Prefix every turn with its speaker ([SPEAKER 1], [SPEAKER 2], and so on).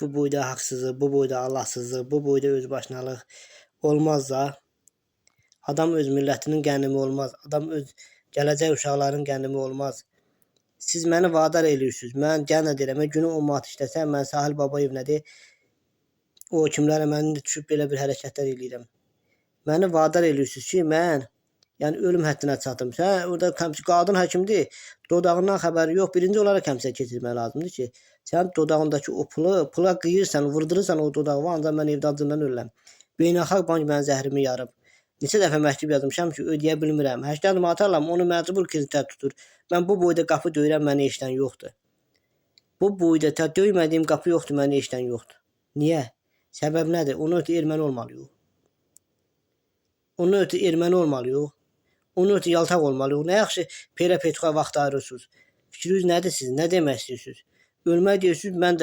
[SPEAKER 1] Bu boyda haqsızlıq, bu boyda Allahsızlıq, bu boyda özbaşınalıq olmaz da. Adam öz millətinin qənimi olmaz. Adam öz gələcək uşaqların qənimi olmaz. Siz məni vadar eləyirsiniz. Mən gənə deyirəm, günü 10 manat işləsəm, mən Sahil Babayev nədir? O kimlərə mən düşüb belə bir hərəkətlər eləyirəm. Məni vadar eləyirsiniz ki, mən yəni ölüm həddinə çatım. Sən orada qadın həkimdir, dodağından xəbəri yox. Birinci olaraq həmsə keçirmək lazımdır ki, sən dodağındakı o pula qıyırsan, vurdurursan o dodağı, ancaq mən evdə acından ölürəm. Beynəlxalq bank mənim zəhrimi yarıb. Neçə dəfə məktub yazmışam ki, ödəyə bilmirəm. 80 manat alıram, onu məcbur kreditə tutur. Mən bu boyda qapı döyürəm, mənə işlən yoxdur. Bu boyda döymədiyim qapı yoxdur, mənə işlən yoxdur. Niyə? Səbəb nədir? Onun ötü erməni olmalıyıq. Onun ötü erməni olmalıyıq. Onun ötü yaltaq olmalıyıq. Nə yaxşı Perə Petuxa vaxt ayırırsınız. Fikriniz nədir siz? Nə demək istəyirsiniz? Ölmək deyirsiniz, mən də